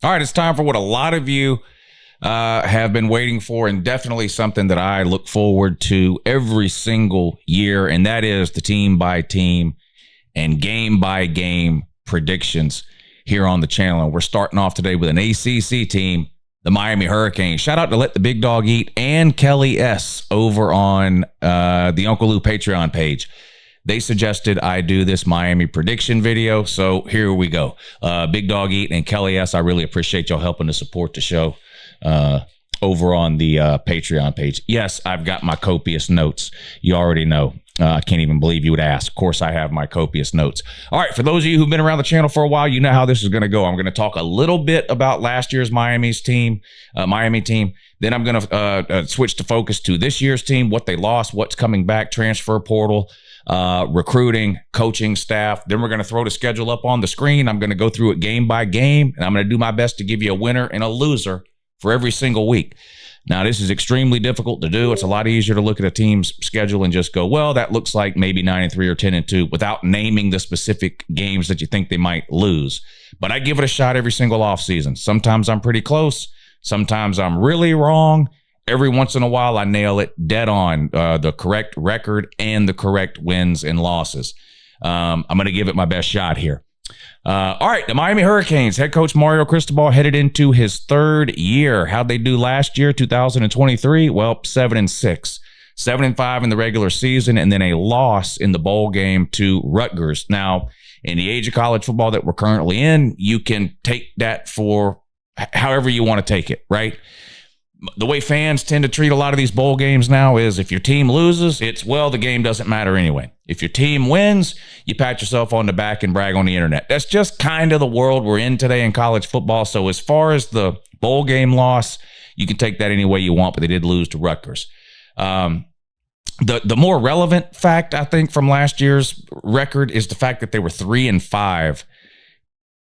All right, it's time for what a lot of you have been waiting for, and definitely something that I look forward to every single year, and that is the team by team and game by game predictions here on the channel. And we're starting off today with an ACC team, the Miami Hurricanes. Shout out to Let the Big Dog Eat and Kelly S. over on the Uncle Lou Patreon page. They suggested I do this Miami prediction video, so here we go. Big Dog Eat and Kelly S., I really appreciate y'all helping to support the show over on the Patreon page. Yes, I've got my copious notes. You already know. I can't even believe you would ask. Of course, I have my copious notes. All right, for those of you who've been around the channel for a while, you know how this is going to go. I'm going to talk a little bit about last year's Miami team. Then I'm going to switch to focus to this year's team, what they lost, what's coming back, transfer portal, recruiting, coaching staff. Then we're going to throw the schedule up on the screen. I'm going to go through it game by game, and I'm going to do my best to give you a winner and a loser for every single week. Now, this is extremely difficult to do. It's a lot easier to look at a team's schedule and just go, well, that looks like maybe 9-3 or 10-2 without naming the specific games that you think they might lose. But I give it a shot every single offseason. Sometimes I'm pretty close. Sometimes I'm really wrong. Every once in a while, I nail it dead on, the correct record and the correct wins and losses. I'm going to give it my best shot here. All right, the Miami Hurricanes, head coach Mario Cristobal headed into his third year. How'd they do last year, 2023? Well, 7-6. 7-5 in the regular season, and then a loss in the bowl game to Rutgers. Now, in the age of college football that we're currently in, you can take that for however you want to take it, right? The way fans tend to treat a lot of these bowl games now is if your team loses, it's, well, the game doesn't matter anyway. If your team wins, you pat yourself on the back and brag on the internet. That's just kind of the world we're in today in college football. So as far as the bowl game loss, you can take that any way you want, but they did lose to Rutgers. The more relevant fact, I think, from last year's record is the fact that they were 3-5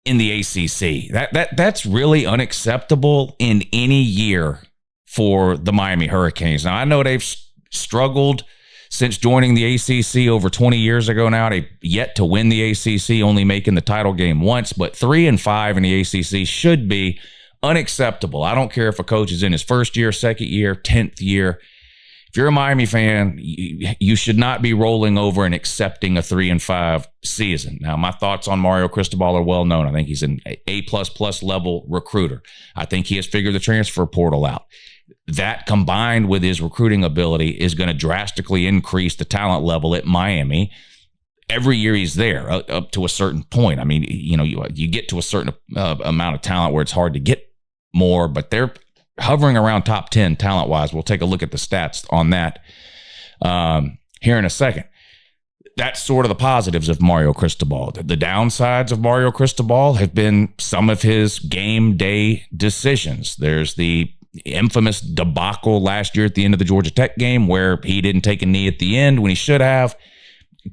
in the ACC. That's really unacceptable in any year for the Miami Hurricanes. Now, I know they've struggled since joining the ACC over 20 years ago now. They've yet to win the ACC, only making the title game once, but 3-5 in the ACC should be unacceptable. I don't care if a coach is in his first year, second year, 10th year. If you're a Miami fan, you should not be rolling over and accepting a 3-5 season. Now, my thoughts on Mario Cristobal are well known. I think he's an A++ level recruiter. I think he has figured the transfer portal out. That, combined with his recruiting ability, is going to drastically increase the talent level at Miami. Every year he's there up to a certain point. I mean, you get to a certain amount of talent where it's hard to get more, but they're hovering around top 10 talent-wise. We'll take a look at the stats on that here in a second. That's sort of the positives of Mario Cristobal. The downsides of Mario Cristobal have been some of his game day decisions. There's the infamous debacle last year at the end of the Georgia Tech game where he didn't take a knee at the end when he should have.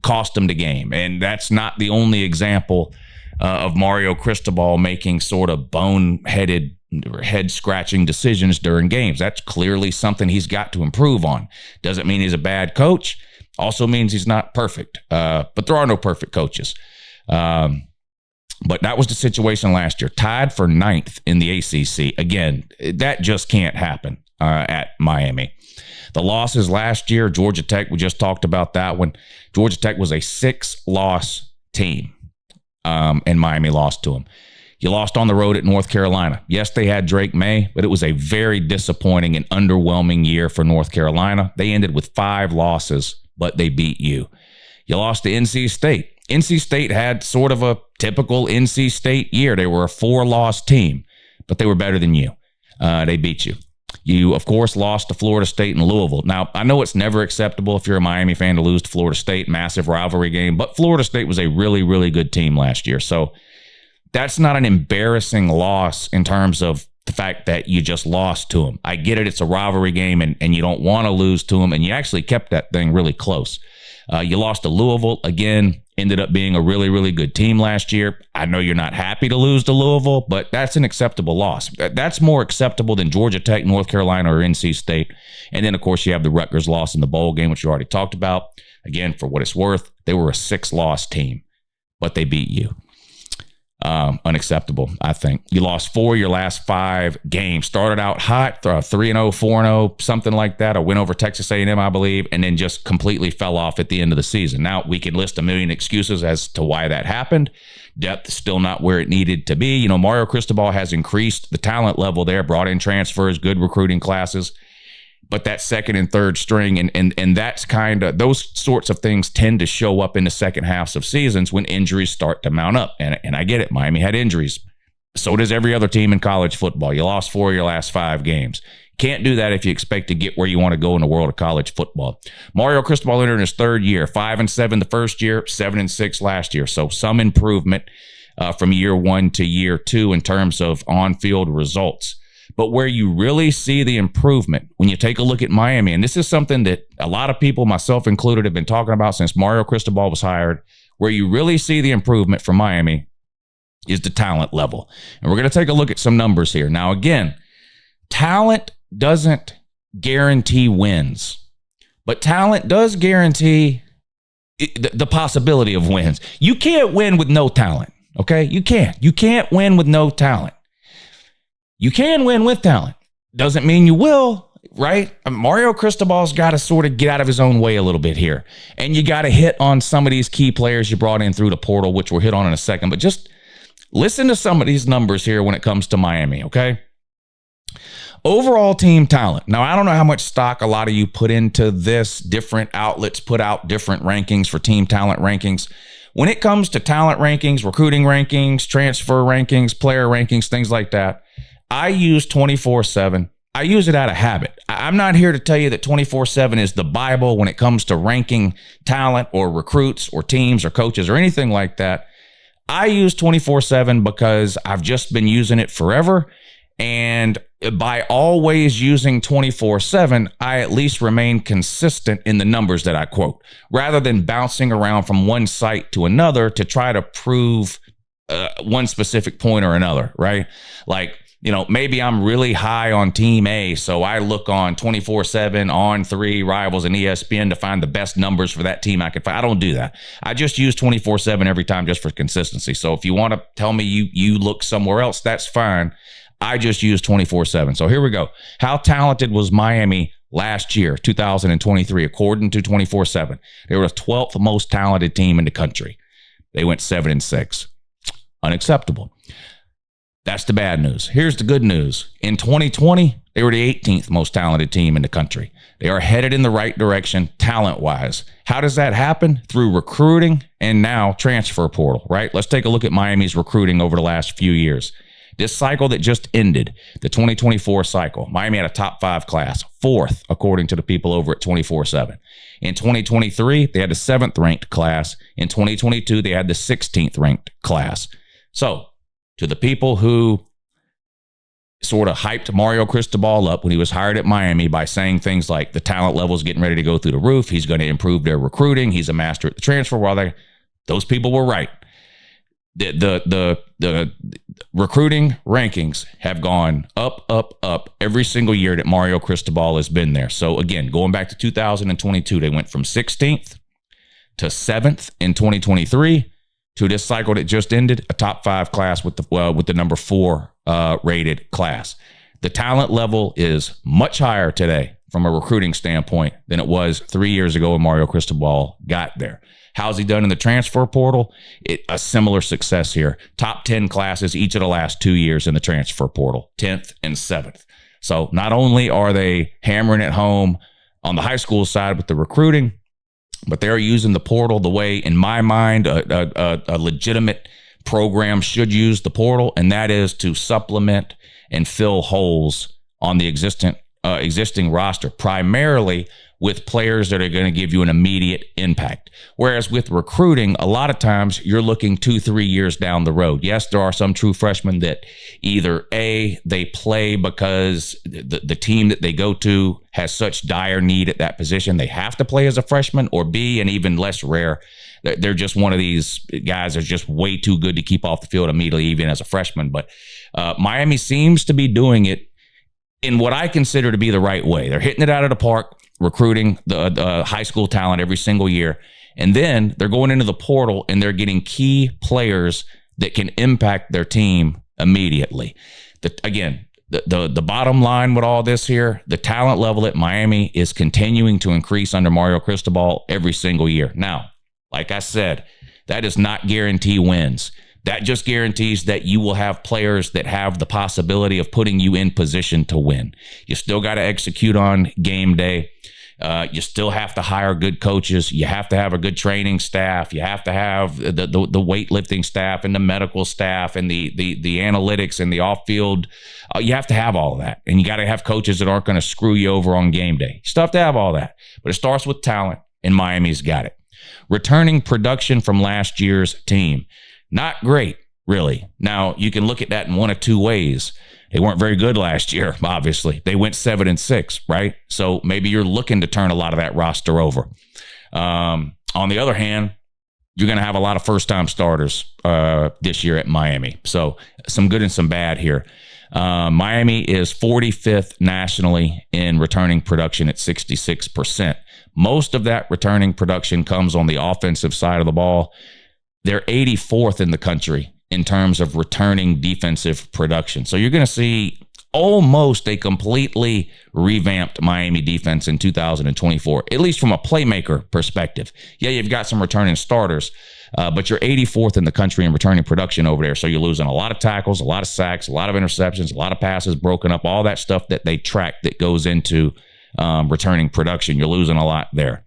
Cost him the game. And that's not the only example of Mario Cristobal making sort of boneheaded or head-scratching decisions during games. That's clearly something he's got to improve on. Doesn't mean he's a bad coach. Also means he's not perfect. But there are no perfect coaches. But that was the situation last year. Tied for 9th in the ACC. Again, that just can't happen at Miami. The losses last year, Georgia Tech, we just talked about that one. Georgia Tech was a 6-loss team, and Miami lost to them. You lost on the road at North Carolina. Yes, they had Drake May, but it was a very disappointing and underwhelming year for North Carolina. They ended with 5 losses, but they beat you. You lost to NC State. NC State had sort of a typical NC State year. They were a 4-loss team, but they were better than you. They beat you. You, of course, lost to Florida State and Louisville. Now, I know it's never acceptable if you're a Miami fan to lose to Florida State, massive rivalry game, but Florida State was a really, really good team last year. So that's not an embarrassing loss in terms of the fact that you just lost to them. I get it. It's a rivalry game, and you don't want to lose to them, and you actually kept that thing really close. You lost to Louisville. Again, ended up being a really, really good team last year. I know you're not happy to lose to Louisville, but that's an acceptable loss. That's more acceptable than Georgia Tech, North Carolina, or NC State. And then, of course, you have the Rutgers loss in the bowl game, which you already talked about. Again, for what it's worth, they were a 6-loss team, but they beat you. Unacceptable, I think. You lost 4 of your last 5 games. Started out hot, 3-0, 4-0, something like that. A win over Texas A&M, I believe, and then just completely fell off at the end of the season. Now, we can list a million excuses as to why that happened. Depth is still not where it needed to be. Mario Cristobal has increased the talent level there, brought in transfers, good recruiting classes. But that second and third string, and that's kind of, those sorts of things tend to show up in the second halves of seasons when injuries start to mount up. And I get it. Miami had injuries. So does every other team in college football. You lost 4 of your last 5 games. Can't do that if you expect to get where you want to go in the world of college football. Mario Cristobal entered his 3rd year, 5-7 the first year, 7-6 last year. So some improvement from year 1 to year 2 in terms of on-field results. But where you really see the improvement, when you take a look at Miami, and this is something that a lot of people, myself included, have been talking about since Mario Cristobal was hired, where you really see the improvement for Miami is the talent level. And we're going to take a look at some numbers here. Now, again, talent doesn't guarantee wins, but talent does guarantee the possibility of wins. You can't win with no talent, okay? You can't. You can't win with no talent. You can win with talent. Doesn't mean you will, right? Mario Cristobal's got to sort of get out of his own way a little bit here. And you got to hit on some of these key players you brought in through the portal, which we'll hit on in a second. But just listen to some of these numbers here when it comes to Miami, okay? Overall team talent. Now, I don't know how much stock a lot of you put into this. Different outlets put out different rankings for team talent rankings. When it comes to talent rankings, recruiting rankings, transfer rankings, player rankings, things like that, I use 24/7. I use it out of habit. I'm not here to tell you that 24/7 is the Bible when it comes to ranking talent or recruits or teams or coaches or anything like that. I use 24/7 because I've just been using it forever. And by always using 24/7, I at least remain consistent in the numbers that I quote, rather than bouncing around from one site to another to try to prove one specific point or another, right? Like, maybe I'm really high on Team A, so I look on 24/7, On3, Rivals, and ESPN to find the best numbers for that team I can find. I don't do that. I just use 24/7 every time just for consistency. So if you want to tell me you look somewhere else, that's fine. I just use 24/7. So here we go. How talented was Miami last year, 2023, according to 24/7? They were the 12th most talented team in the country. They went 7-6. Unacceptable. That's the bad news. Here's the good news. In 2020, they were the 18th most talented team in the country. They are headed in the right direction talent-wise. How does that happen? Through recruiting and now transfer portal, right? Let's take a look at Miami's recruiting over the last few years. This cycle that just ended, the 2024 cycle, Miami had a top 5 class, 4th, according to the people over at 24/7. In 2023, they had the 7th ranked class. In 2022, they had the 16th ranked class. So, to the people who sort of hyped Mario Cristobal up when he was hired at Miami by saying things like the talent level is getting ready to go through the roof, he's going to improve their recruiting, he's a master at the transfer, those people were right. The recruiting rankings have gone up every single year that Mario Cristobal has been there. So again, going back to 2022, they went from 16th to 7th in 2023 to this cycle that just ended, a top 5 class with the number 4 rated class. The talent level is much higher today from a recruiting standpoint than it was 3 years ago when Mario Cristobal got there. How's he done in the transfer portal? A similar success here. Top 10 classes each of the last 2 years in the transfer portal, 10th and 7th. So not only are they hammering it home on the high school side with the recruiting, but they're using the portal the way, in my mind, a legitimate program should use the portal, and that is to supplement and fill holes on the existing roster, primarily with players that are going to give you an immediate impact. Whereas with recruiting, a lot of times you're looking 2-3 years down the road. Yes, there are some true freshmen that either A, they play because the team that they go to has such dire need at that position, they have to play as a freshman, or B, and even less rare, they're just one of these guys that's just way too good to keep off the field immediately, even as a freshman. But Miami seems to be doing it in what I consider to be the right way. They're hitting it out of the park, recruiting the high school talent every single year. And then they're going into the portal and they're getting key players that can impact their team immediately. The bottom line with all this here, the talent level at Miami is continuing to increase under Mario Cristobal every single year. Now, like I said, that does not guarantee wins. That just guarantees that you will have players that have the possibility of putting you in position to win. You still got to execute on game day. You still have to hire good coaches. You have to have a good training staff. You have to have the weightlifting staff and the medical staff and the analytics and the off-field. You have to have all of that. And you got to have coaches that aren't going to screw you over on game day. You still have to have all that. But it starts with talent, and Miami's got it. Returning production from last year's team. Not great, really. Now, you can look at that in one of two ways. They weren't very good last year, obviously. They went 7-6, right? So maybe you're looking to turn a lot of that roster over. On the other hand, you're going to have a lot of first-time starters this year at Miami. So some good and some bad here. Miami is 45th nationally in returning production at 66%. Most of that returning production comes on the offensive side of the ball. They're 84th in the country in terms of returning defensive production. So you're going to see almost a completely revamped Miami defense in 2024, at least from a playmaker perspective. Yeah, you've got some returning starters, but you're 84th in the country in returning production over there. So you're losing a lot of tackles, a lot of sacks, a lot of interceptions, a lot of passes broken up, all that stuff that they track that goes into returning production. You're losing a lot there.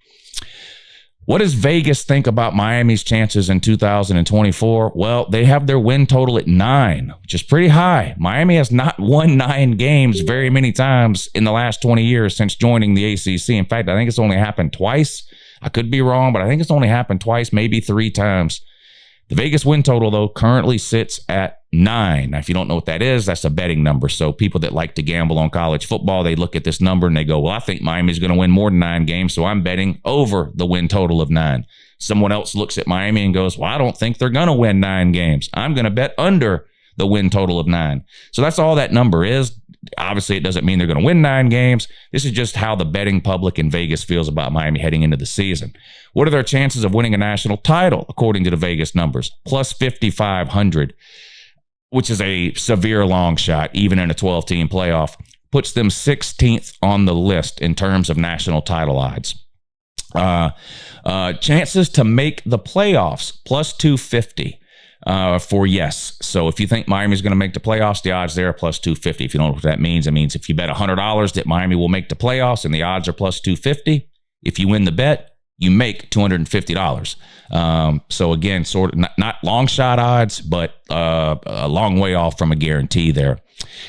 What does Vegas think about Miami's chances in 2024? Well, they have their win total at 9, which is pretty high. Miami has not won 9 games very many times in the last 20 years since joining the ACC. In fact, I think it's only happened twice. I could be wrong, but I think it's only happened twice, maybe 3 times. The Vegas win total, though, currently sits at 9. Now, if you don't know what that is, that's a betting number. So people that like to gamble on college football, they look at this number and they go, well, I think Miami's going to win more than 9 games, so I'm betting over the win total of 9. Someone else looks at Miami and goes, well, I don't think they're going to win 9 games. I'm going to bet under the win total of 9. So that's all that number is. Obviously, it doesn't mean they're going to win 9 games. This is just how the betting public in Vegas feels about Miami heading into the season. What are their chances of winning a national title, according to the Vegas numbers? Plus 5,500, which is a severe long shot, even in a 12-team playoff. Puts them 16th on the list in terms of national title odds. Chances to make the playoffs, plus 250. For yes. So if you think Miami's going to make the playoffs, the odds there are plus 250. If you don't know what that means, it means if you bet $100 that Miami will make the playoffs and the odds are plus 250, if you win the bet, you make $250. So again, sort of not long shot odds, but a long way off from a guarantee there.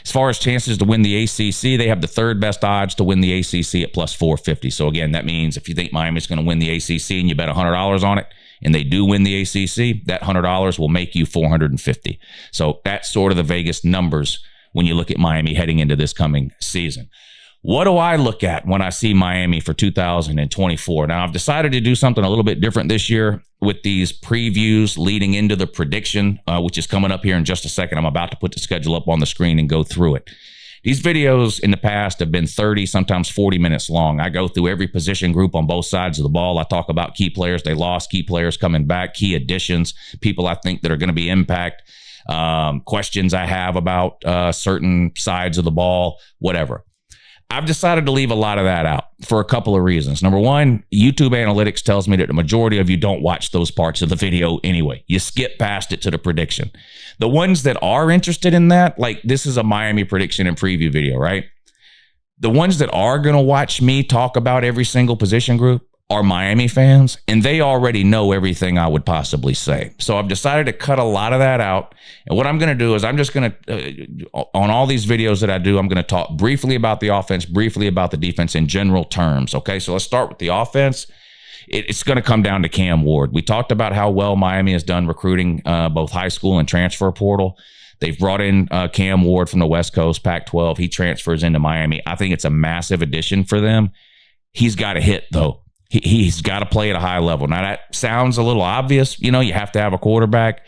As far as chances to win the ACC, they have the 3rd best odds to win the ACC at plus 450. So again, that means if you think Miami's going to win the ACC and you bet $100 on it, and they do win the ACC, that $100 will make you $450. So that's sort of the Vegas numbers when you look at Miami heading into this coming season. What do I look at when I see Miami for 2024? Now, I've decided to do something a little bit different this year with these previews leading into the prediction, which is coming up here in just a second. I'm about to put the schedule up on the screen and go through it. These videos in the past have been 30, sometimes 40 minutes long. I go through every position group on both sides of the ball. I talk about key players they lost, key players coming back, key additions, people I think that are going to be impact, questions I have about certain sides of the ball, whatever. I've decided to leave a lot of that out for a couple of reasons. Number one, YouTube analytics tells me that the majority of you don't watch those parts of the video anyway. You skip past it to the prediction. The ones that are interested in that, like this is a Miami prediction and preview video, right? The ones that are going to watch me talk about every single position group are Miami fans, and they already know everything I would possibly say. So I've decided to cut a lot of that out. And what I'm going to do is I'm just going to, on all these videos that I do, I'm going to talk briefly about the offense, briefly about the defense in general terms. Okay, so let's start with the offense. It's going to come down to Cam Ward. We talked about how well Miami has done recruiting both high school and transfer portal. They've brought in Cam Ward from the West Coast, Pac-12. He transfers into Miami. I think it's a massive addition for them. He's got to hit, though. He's got to play at a high level. Now, that sounds a little obvious. You know, you have to have a quarterback.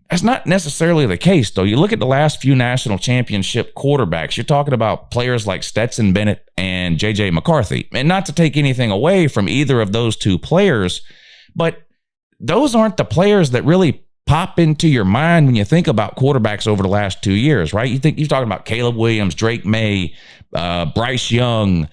That's not necessarily the case, though. You look at the last few national championship quarterbacks, you're talking about players like Stetson Bennett and J.J. McCarthy. And not to take anything away from either of those two players, but those aren't the players that really pop into your mind when you think about quarterbacks over the last 2 years, right? You're talking about Caleb Williams, Drake May, Bryce Young,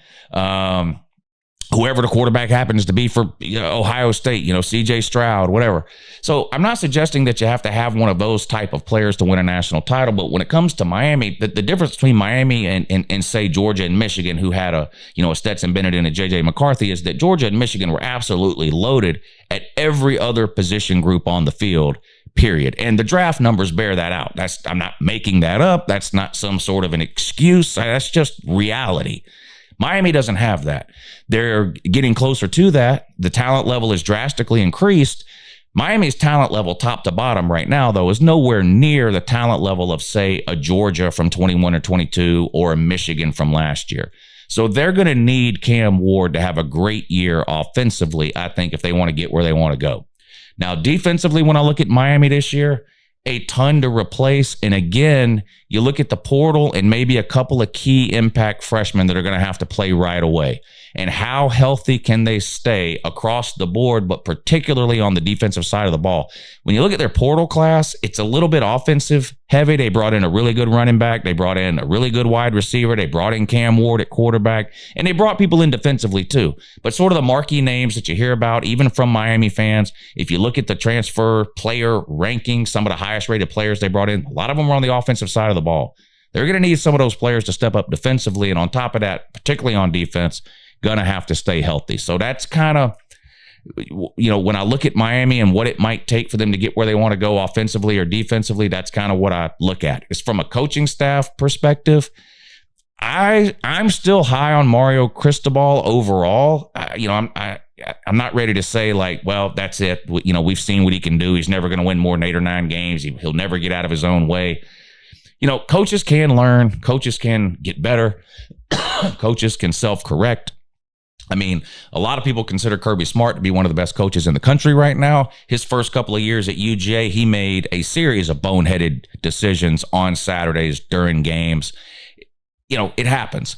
whoever the quarterback happens to be for Ohio State, CJ Stroud, whatever. So I'm not suggesting that you have to have one of those type of players to win a national title. But when it comes to Miami, the difference between Miami and say Georgia and Michigan, who had a Stetson Bennett and a JJ McCarthy, is that Georgia and Michigan were absolutely loaded at every other position group on the field, period. And the draft numbers bear that out. I'm not making that up. That's not some sort of an excuse. That's just reality. Miami doesn't have that. They're getting closer to that. The talent level is drastically increased. Miami's talent level top to bottom right now, though, is nowhere near the talent level of, say, a Georgia from 21 or 22 or a Michigan from last year. So they're going to need Cam Ward to have a great year offensively, I think, if they want to get where they want to go. Now, defensively, when I look at Miami this year, a ton to replace. And again, you look at the portal and maybe a couple of key impact freshmen that are going to have to play right away. And how healthy can they stay across the board, but particularly on the defensive side of the ball? When you look at their portal class, it's a little bit offensive heavy. They brought in a really good running back. They brought in a really good wide receiver. They brought in Cam Ward at quarterback. And they brought people in defensively too. But sort of the marquee names that you hear about, even from Miami fans, if you look at the transfer player rankings, some of the highest rated players they brought in, a lot of them were on the offensive side of the ball. They're going to need some of those players to step up defensively. And on top of that, particularly on defense, going to have to stay healthy. So that's kind of, when I look at Miami and what it might take for them to get where they want to go offensively or defensively, that's kind of what I look at. It's from a coaching staff perspective. I'm still high on Mario Cristobal overall. I'm not ready to say like, well, that's it. We've seen what he can do. He's never going to win more than 8 or 9 games. He'll never get out of his own way. Coaches can learn. Coaches can get better. Coaches can self-correct. I mean, a lot of people consider Kirby Smart to be one of the best coaches in the country right now. His first couple of years at UGA, he made a series of boneheaded decisions on Saturdays during games. It happens.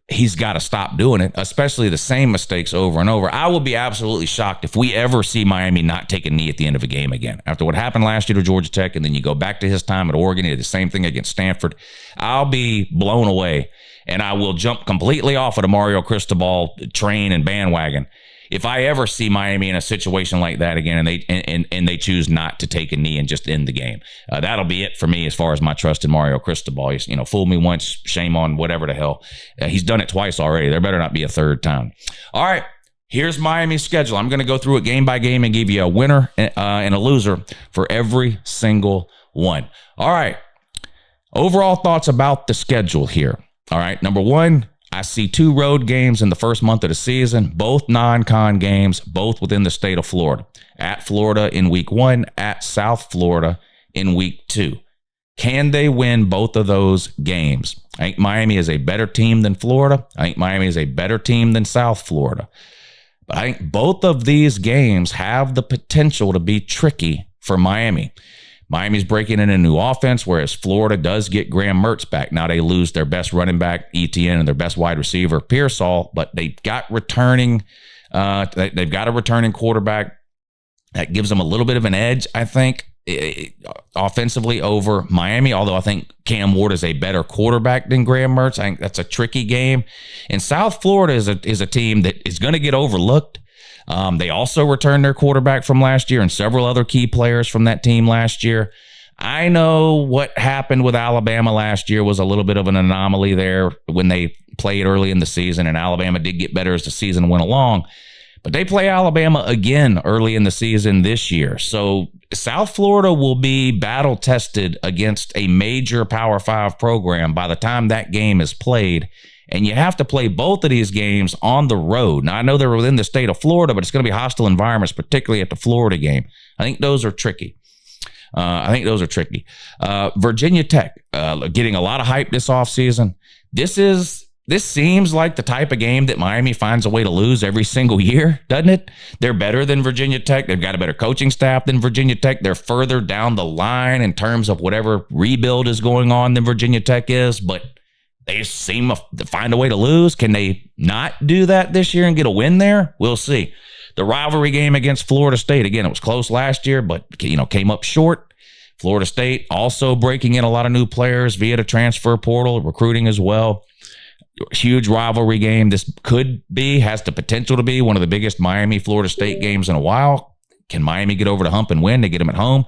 He's got to stop doing it, especially the same mistakes over and over. I will be absolutely shocked if we ever see Miami not take a knee at the end of a game again. After what happened last year to Georgia Tech, and then you go back to his time at Oregon, he did the same thing against Stanford. I'll be blown away, and I will jump completely off of the Mario Cristobal train and bandwagon if I ever see Miami in a situation like that again, and they choose not to take a knee and just end the game. That'll be it for me as far as my trust in Mario Cristobal. He's, fool me once, shame on whatever the hell. He's done it twice already. There better not be a third time. All right, here's Miami's schedule. I'm going to go through it game by game and give you a winner and a loser for every single one. All right, overall thoughts about the schedule here. All right, number one, I see 2 road games in the first month of the season, both non-con games, both within the state of Florida. At Florida in week 1, at South Florida in week 2. Can they win both of those games? I think Miami is a better team than Florida. I think Miami is a better team than South Florida. But I think both of these games have the potential to be tricky for Miami. Miami's breaking in a new offense, whereas Florida does get Graham Mertz back. Now they lose their best running back, Etienne, and their best wide receiver, Pearsall, but they've got a returning quarterback that gives them a little bit of an edge, I think, offensively over Miami, although I think Cam Ward is a better quarterback than Graham Mertz. I think that's a tricky game. And South Florida is a team that is going to get overlooked. They also returned their quarterback from last year and several other key players from that team last year. I know what happened with Alabama last year was a little bit of an anomaly there when they played early in the season, and Alabama did get better as the season went along. But they play Alabama again early in the season this year. So South Florida will be battle-tested against a major Power 5 program by the time that game is played. And you have to play both of these games on the road. Now, I know they're within the state of Florida, but it's going to be hostile environments, particularly at the Florida game. I think those are tricky. Virginia Tech, getting a lot of hype this offseason. This seems like the type of game that Miami finds a way to lose every single year, doesn't it? They're better than Virginia Tech. They've got a better coaching staff than Virginia Tech. They're further down the line in terms of whatever rebuild is going on than Virginia Tech is, but they seem to find a way to lose. Can they not do that this year and get a win there? We'll see. The rivalry game against Florida State, again, it was close last year, but came up short. Florida State also breaking in a lot of new players via the transfer portal, recruiting as well. Huge rivalry game. This has the potential to be one of the biggest Miami-Florida State games in a while. Can Miami get over the hump and win? They get them at home.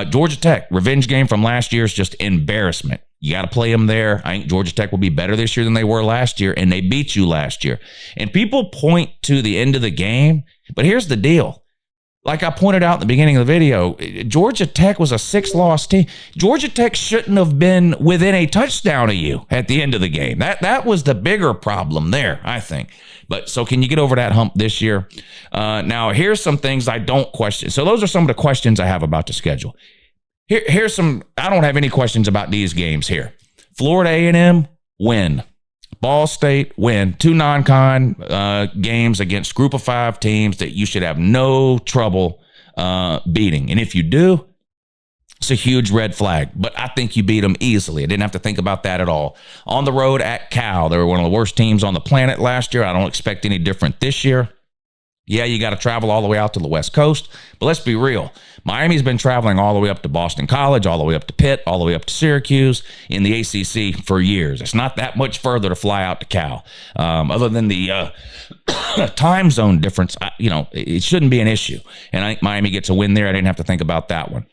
Georgia Tech, revenge game from last year is just embarrassment. You got to play them there. I think Georgia Tech will be better this year than they were last year, and they beat you last year. And people point to the end of the game, but here's the deal. Like I pointed out in the beginning of the video, Georgia Tech was a 6-loss team. Georgia Tech shouldn't have been within a touchdown of you at the end of the game. That was the bigger problem there, I think. But so can you get over that hump this year? Now, here's some things I don't question. So those are some of the questions I have about the schedule. Here's some, I don't have any questions about these games here. Florida A&M, win. Ball State, win. 2 non-con games against group of 5 teams that you should have no trouble beating. And if you do, it's a huge red flag. But I think you beat them easily. I didn't have to think about that at all. On the road at Cal, they were one of the worst teams on the planet last year. I don't expect any different this year. Yeah, you got to travel all the way out to the West Coast. But let's be real. Miami's been traveling all the way up to Boston College, all the way up to Pitt, all the way up to Syracuse in the ACC for years. It's not that much further to fly out to Cal. Other than the time zone difference, it shouldn't be an issue. And I think Miami gets a win there. I didn't have to think about that one.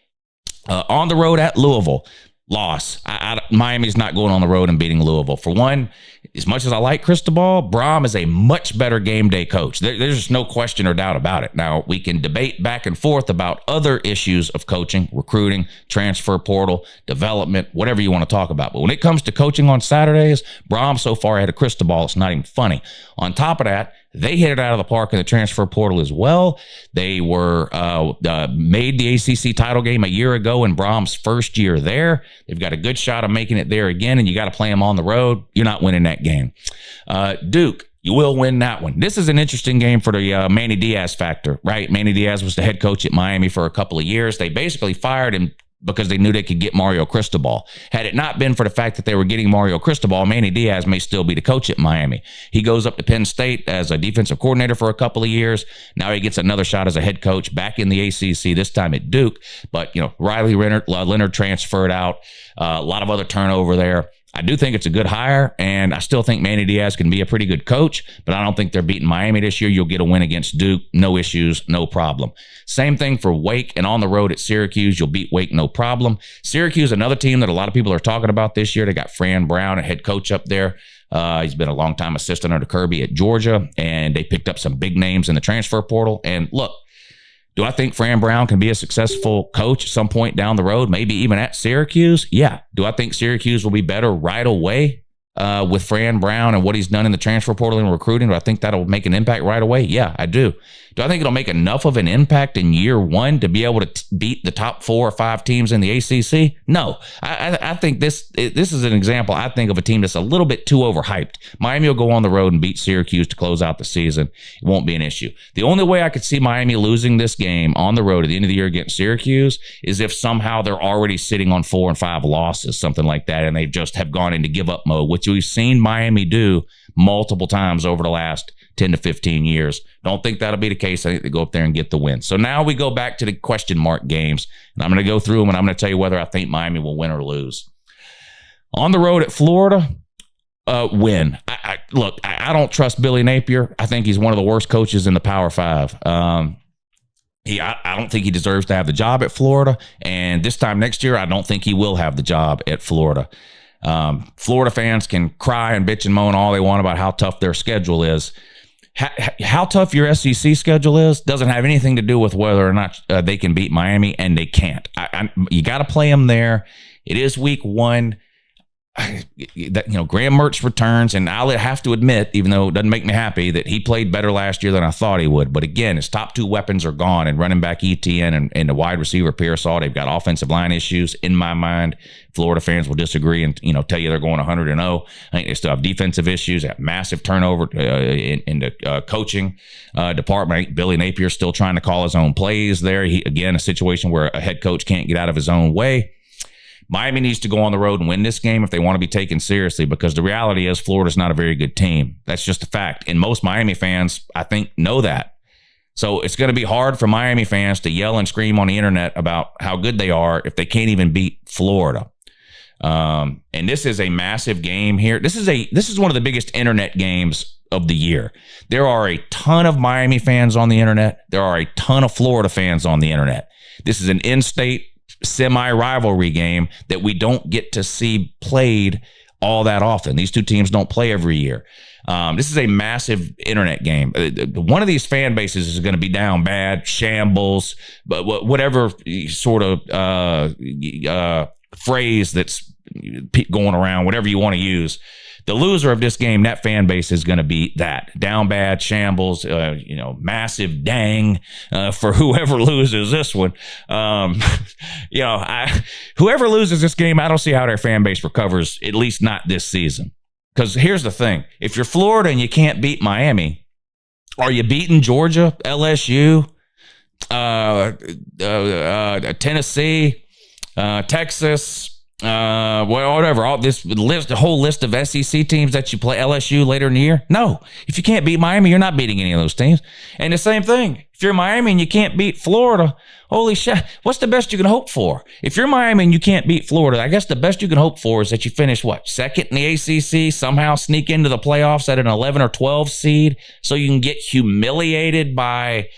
On the road at Louisville, loss. Miami's not going on the road and beating Louisville. For one, as much as I like Cristobal, Braum is a much better game day coach. There's just no question or doubt about it. Now, we can debate back and forth about other issues of coaching, recruiting, transfer portal, development, whatever you want to talk about. But when it comes to coaching on Saturdays, Braum so far ahead of Cristobal, it's not even funny. On top of that, they hit it out of the park in the transfer portal as well. They were made the ACC title game a year ago in Braum's first year there. They've got a good shot of making it there again, and you got to play them on the road. You're not winning that game. Duke, you will win that one. This is an interesting game for the Manny Diaz factor, right? Manny Diaz was the head coach at Miami for a couple of years. They basically fired him because they knew they could get Mario Cristobal. Had it not been for the fact that they were getting Mario Cristobal, Manny Diaz may still be the coach at Miami. He goes up to Penn State as a defensive coordinator for a couple of years. Now he gets another shot as a head coach back in the ACC, this time at Duke. But, Riley Leonard transferred out. A lot of other turnover there. I do think it's a good hire, and I still think Manny Diaz can be a pretty good coach, but I don't think they're beating Miami this year. You'll get a win against Duke, no issues, no problem. Same thing for Wake, and on the road at Syracuse, you'll beat Wake, no problem. Syracuse, another team that a lot of people are talking about this year. They got Fran Brown, a head coach up there. He's been a longtime assistant under Kirby at Georgia, and they picked up some big names in the transfer portal. And look, do I think Fran Brown can be a successful coach at some point down the road, maybe even at Syracuse? Yeah. Do I think Syracuse will be better right away with Fran Brown and what he's done in the transfer portal and recruiting? Do I think that'll make an impact right away? Yeah, I do. Do I think it'll make enough of an impact in year one to be able to beat the top 4 or 5 teams in the ACC? No. I think this is an example, I think, of a team that's a little bit too overhyped. Miami will go on the road and beat Syracuse to close out the season. It won't be an issue. The only way I could see Miami losing this game on the road at the end of the year against Syracuse is if somehow they're already sitting on 4 and 5 losses, something like that, and they just have gone into give-up mode, which we've seen Miami do multiple times over the last 10 to 15 years. Don't think that'll be the case. I think they go up there and get the win. So now we go back to the question mark games, and I'm going to go through them, and I'm going to tell you whether I think Miami will win or lose. On the road at Florida, win. Look, I don't trust Billy Napier. I think he's one of the worst coaches in the Power Five. I don't think he deserves to have the job at Florida, and this time next year, I don't think he will have the job at Florida. Florida fans can cry and bitch and moan all they want about how tough their schedule is. How tough your SEC schedule is doesn't have anything to do with whether or not they can beat Miami, and they can't. You got to play them there. It is week 1. Graham Mertz returns, and I'll have to admit, even though it doesn't make me happy, that he played better last year than I thought he would. But again, his top 2 weapons are gone, and running back ETN and the wide receiver Pearsall, they've got offensive line issues. In my mind, Florida fans will disagree and tell you they're going 100-0. I think they still have defensive issues, have massive turnover in the coaching department. I think Billy Napier's still trying to call his own plays there. Again, a situation where a head coach can't get out of his own way. Miami needs to go on the road and win this game if they want to be taken seriously, because the reality is Florida's not a very good team. That's just a fact. And most Miami fans, I think, know that. So it's going to be hard for Miami fans to yell and scream on the internet about how good they are if they can't even beat Florida. And this is a massive game here. This is one of the biggest internet games of the year. There are a ton of Miami fans on the internet. There are a ton of Florida fans on the internet. This is an in-state semi-rivalry game that we don't get to see played all that often. These two teams don't play every year. This is a massive internet game. One of these fan bases is going to be down bad, shambles, but whatever sort of phrase that's going around, whatever you want to use. The loser of this game, that fan base is going to be that down bad, shambles, massive dang for whoever loses this one. Whoever loses this game, I don't see how their fan base recovers, at least not this season. Because here's the thing. If you're Florida and you can't beat Miami, are you beating Georgia, LSU, Tennessee, Texas, whatever, all this list, the whole list of SEC teams that you play, LSU later in the year? No. If you can't beat Miami, you're not beating any of those teams. And the same thing. If you're Miami and you can't beat Florida, holy shit, what's the best you can hope for? If you're Miami and you can't beat Florida, I guess the best you can hope for is that you finish, second in the ACC, somehow sneak into the playoffs at an 11 or 12 seed so you can get humiliated by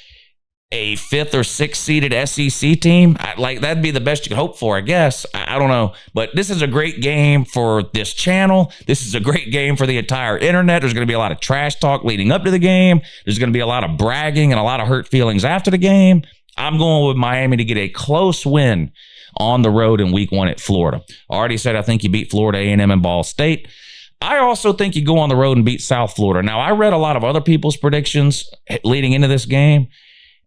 a 5th or 6th seeded SEC team. That'd be the best you could hope for, I guess. I don't know. But this is a great game for this channel. This is a great game for the entire internet. There's going to be a lot of trash talk leading up to the game. There's going to be a lot of bragging and a lot of hurt feelings after the game. I'm going with Miami to get a close win on the road in week 1 at Florida. I already said I think you beat Florida A&M and Ball State. I also think you go on the road and beat South Florida. Now, I read a lot of other people's predictions leading into this game,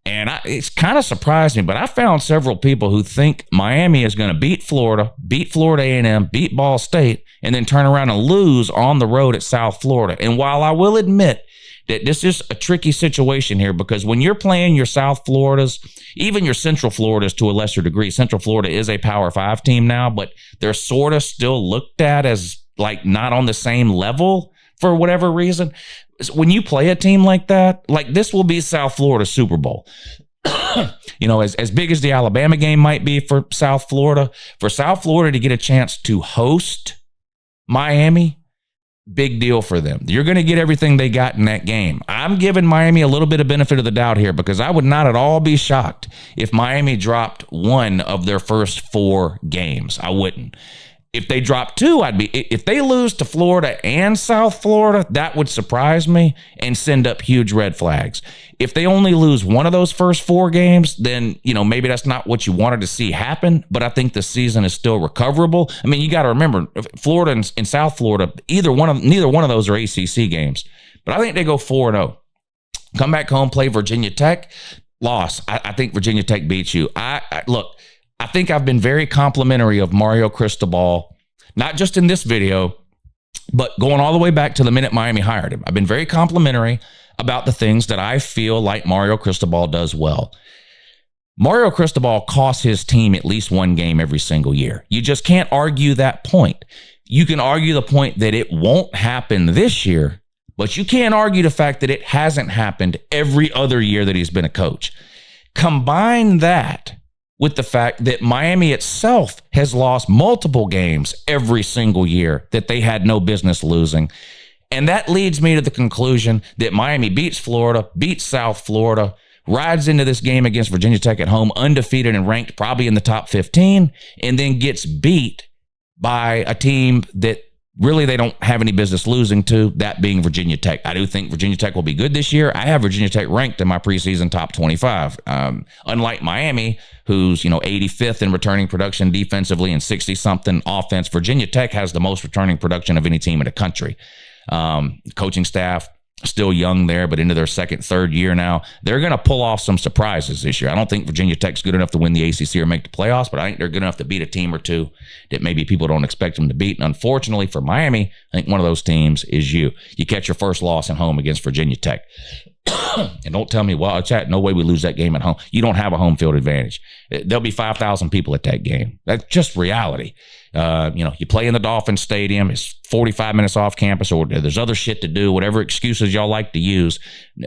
and it's kind of surprised me, but I found several people who think Miami is going to beat Florida A&M, beat Ball State, and then turn around and lose on the road at South Florida. And while I will admit that this is a tricky situation here, because when you're playing your South Floridas, even your Central Floridas to a lesser degree, Central Florida is a Power 5 team now, but they're sort of still looked at as not on the same level for whatever reason. When you play a team like that, this will be South Florida Super Bowl. As big as the Alabama game might be for South Florida to get a chance to host Miami, big deal for them. You're going to get everything they got in that game. I'm giving Miami a little bit of benefit of the doubt here, because I would not at all be shocked if Miami dropped one of their first 4 games. I wouldn't. If they drop 2, if they lose to Florida and South Florida, that would surprise me and send up huge red flags. If they only lose one of those first 4 games, then, maybe that's not what you wanted to see happen, but I think the season is still recoverable. I mean, you got to remember, Florida and South Florida, neither one of those are ACC games, but I think they go 4-0. Come back home, play Virginia Tech, loss. I think Virginia Tech beats you. Look, I think I've been very complimentary of Mario Cristobal, not just in this video, but going all the way back to the minute Miami hired him. I've been very complimentary about the things that I feel like Mario Cristobal does well. Mario Cristobal costs his team at least one game every single year. You just can't argue that point. You can argue the point that it won't happen this year, but you can't argue the fact that it hasn't happened every other year that he's been a coach. Combine that with the fact that Miami itself has lost multiple games every single year that they had no business losing. And that leads me to the conclusion that Miami beats Florida, beats South Florida, rides into this game against Virginia Tech at home, undefeated and ranked probably in the top 15, and then gets beat by a team that really they don't have any business losing to, that being Virginia Tech. I do think Virginia Tech will be good this year. I have Virginia Tech ranked in my preseason top 25. Unlike Miami, who's 85th in returning production defensively and 60-something offense, Virginia Tech has the most returning production of any team in the country. Coaching staff, still young there, but into their second, third year now. They're going to pull off some surprises this year. I don't think Virginia Tech's good enough to win the ACC or make the playoffs, but I think they're good enough to beat a team or two that maybe people don't expect them to beat. And unfortunately for Miami, I think one of those teams is you. You catch your first loss at home against Virginia Tech. And don't tell me, well, chat, no way we lose that game at home. You don't have a home field advantage. There'll be 5,000 people at that game. That's just reality. You play in the Dolphins Stadium. It's 45 minutes off campus, or there's other shit to do, whatever excuses y'all like to use.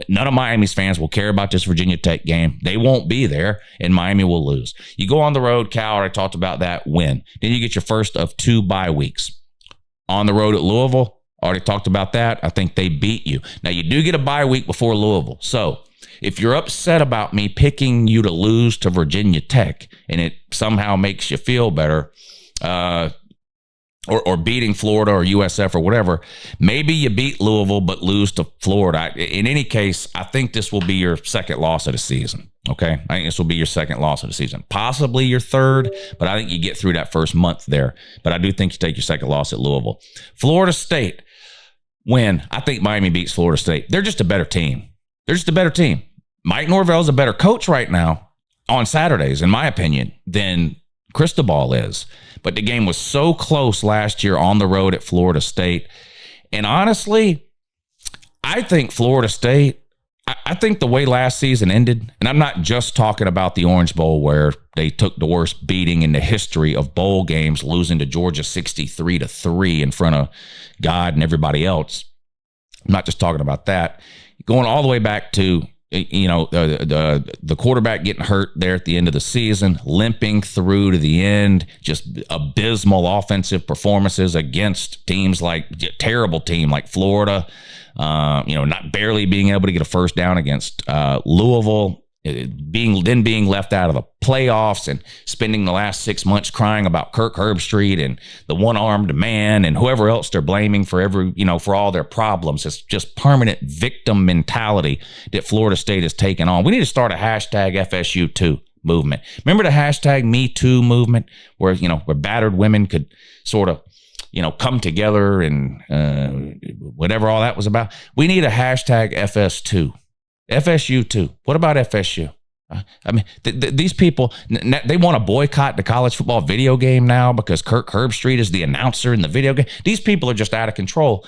None of Miami's fans will care about this Virginia Tech game. They won't be there, and Miami will lose. You go on the road, Cal, I talked about that, win. Then you get your first of 2 bye weeks. On the road at Louisville, already talked about that. I think they beat you. Now, you do get a bye week before Louisville. So if you're upset about me picking you to lose to Virginia Tech and it somehow makes you feel better, or beating Florida or USF or whatever, maybe you beat Louisville but lose to Florida. In any case, I think this will be your second loss of the season. Okay, I think this will be your second loss of the season. Possibly your third, but I think you get through that first month there. But I do think you take your second loss at Louisville. Florida State, win. I think Miami beats Florida State. They're just a better team. They're just a better team. Mike Norvell's a better coach right now on Saturdays, in my opinion, than Cristobal is. But the game was so close last year on the road at Florida State. And honestly, I think Florida State, I think the way last season ended, and I'm not just talking about the Orange Bowl where they took the worst beating in the history of bowl games, losing to Georgia 63-3 in front of God and everybody else. I'm not just talking about that. Going all the way back to, the quarterback getting hurt there at the end of the season, limping through to the end, just abysmal offensive performances against teams like terrible team like Florida, not barely being able to get a first down against Louisville, being left out of the playoffs and spending the last 6 months crying about Kirk Herbstreit and the one-armed man and whoever else they're blaming for for all their problems. It's just permanent victim mentality that Florida State has taken on. We need to start a hashtag FSU2 movement. Remember the hashtag Me Too movement where battered women could sort of come together and whatever all that was about? We need a hashtag FS2. FSU2. What about FSU? I mean, these people, they want to boycott the college football video game now because Kirk Herbstreit is the announcer in the video game. These people are just out of control.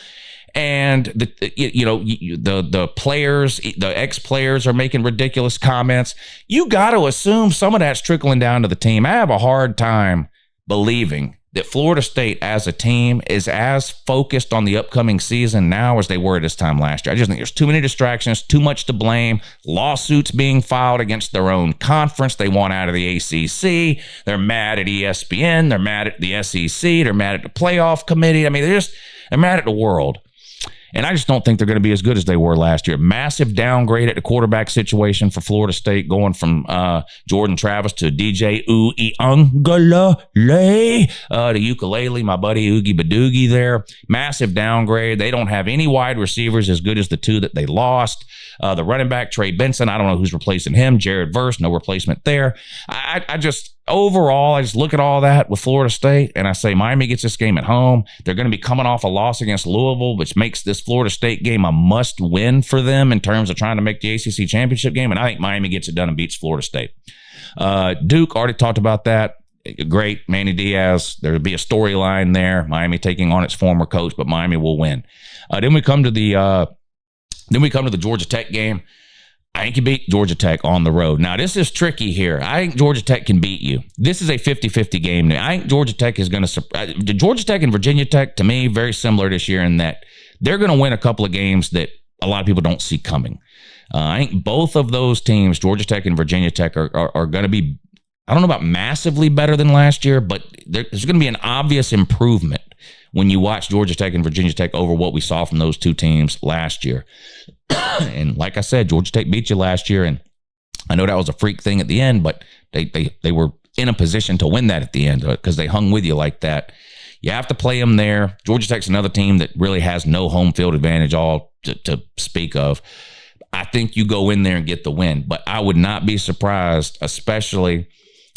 And the players, the ex-players are making ridiculous comments. You got to assume some of that's trickling down to the team. I have a hard time believing that Florida State as a team is as focused on the upcoming season now as they were this time last year. I just think there's too many distractions, too much to blame, lawsuits being filed against their own conference. They want out of the ACC. They're mad at ESPN. They're mad at the SEC. They're mad at the playoff committee. I mean, they're mad at the world. And I just don't think they're going to be as good as they were last year. Massive downgrade at the quarterback situation for Florida State, going from Jordan Travis to DJ Uiagalelei, the ukulele, my buddy Oogie Badoogie there. Massive downgrade. They don't have any wide receivers as good as the 2 that they lost. The running back, Trey Benson, I don't know who's replacing him. Jared Verse, no replacement there. Overall, I just look at all that with Florida State, and I say Miami gets this game at home. They're going to be coming off a loss against Louisville, which makes this Florida State game a must-win for them in terms of trying to make the ACC championship game, and I think Miami gets it done and beats Florida State. Duke, already talked about that. Great, Manny Diaz. There'll be a storyline there. Miami taking on its former coach, but Miami will win. Then we come to the Georgia Tech game. I think you beat Georgia Tech on the road. Now, this is tricky here. I think Georgia Tech can beat you. This is a 50-50 game. I think Georgia Tech is going to – Georgia Tech and Virginia Tech, to me, very similar this year in that they're going to win a couple of games that a lot of people don't see coming. I think both of those teams, Georgia Tech and Virginia Tech, are going to be – I don't know about massively better than last year, but there's going to be an obvious improvement when you watch Georgia Tech and Virginia Tech over what we saw from those two teams last year. And like I said, Georgia Tech beat you last year, and I know that was a freak thing at the end, but they were in a position to win that at the end because they hung with you like that. You have to play them there. Georgia Tech's another team that really has no home field advantage all to speak of. I think you go in there and get the win, but I would not be surprised, especially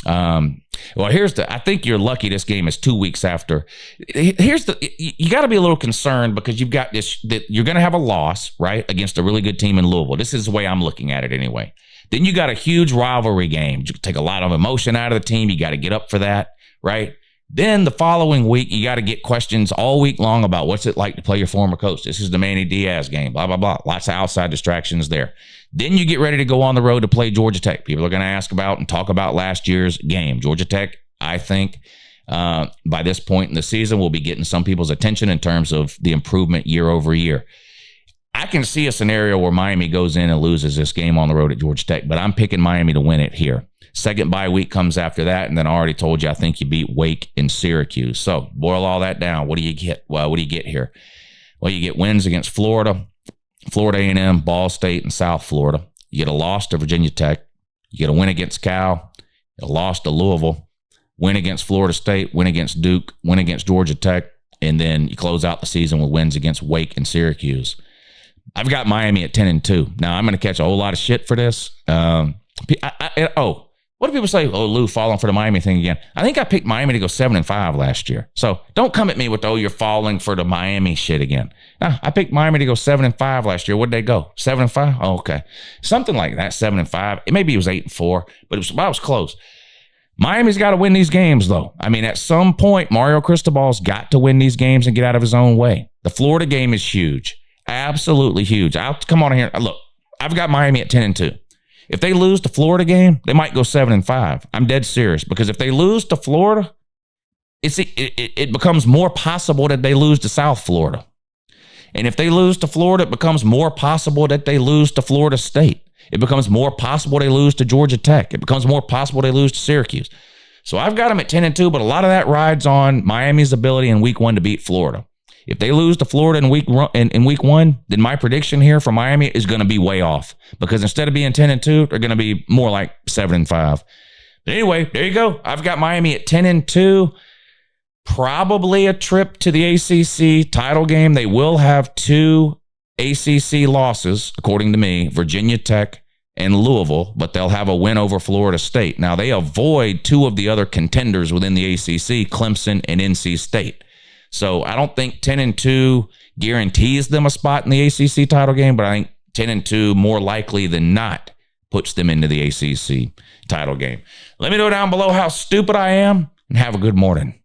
I think you're lucky this game is 2 weeks after. You got to be a little concerned because you've got you're going to have a loss, right, against a really good team in Louisville. This is the way I'm looking at it anyway. Then you got a huge rivalry game. You take a lot of emotion out of the team. You got to get up for that, right? Then the following week, you got to get questions all week long about what's it like to play your former coach. This is the Manny Diaz game, blah, blah, blah. Lots of outside distractions there. Then you get ready to go on the road to play Georgia Tech. People are going to ask about and talk about last year's game. Georgia Tech, I think, by this point in the season, will be getting some people's attention in terms of the improvement year over year. I can see a scenario where Miami goes in and loses this game on the road at Georgia Tech, but I'm picking Miami to win it here. Second bye week comes after that, and then I already told you I think you beat Wake and Syracuse. So boil all that down. What do you get? Well, what do you get here? Well, you get wins against Florida, Florida A&M, Ball State, and South Florida. You get a loss to Virginia Tech. You get a win against Cal, a loss to Louisville, win against Florida State, win against Duke, win against Georgia Tech, and then you close out the season with wins against Wake and Syracuse. I've got Miami at 10-2. Now, I'm going to catch a whole lot of shit for this. What do people say? Oh, Lou, falling for the Miami thing again. I think I picked Miami to go 7-5 last year. So don't come at me with, you're falling for the Miami shit again. No, I picked Miami to go 7-5 last year. What'd they go? 7-5? Oh, okay. Something like that, 7-5. Maybe it was 8-4, but I was close. Miami's got to win these games, though. I mean, at some point, Mario Cristobal's got to win these games and get out of his own way. The Florida game is huge. Absolutely huge. I'll come on here. Look, I've got Miami at 10-2. If they lose the Florida game, they might go 7-5. I'm dead serious, because if they lose to Florida, it becomes more possible that they lose to South Florida. And if they lose to Florida, it becomes more possible that they lose to Florida State. It becomes more possible they lose to Georgia Tech. It becomes more possible they lose to Syracuse. So I've got them at 10-2, but a lot of that rides on Miami's ability in week 1 to beat Florida. If they lose to Florida in week 1, then my prediction here for Miami is going to be way off, because instead of being 10-2, they're going to be more like 7-5. But anyway, there you go. I've got Miami at 10-2. Probably a trip to the ACC title game. They will have 2 ACC losses, according to me, Virginia Tech and Louisville, but they'll have a win over Florida State. Now, they avoid 2 of the other contenders within the ACC, Clemson and NC State. So I don't think 10-2 guarantees them a spot in the ACC title game, but I think 10-2 more likely than not puts them into the ACC title game. Let me know down below how stupid I am, and have a good morning.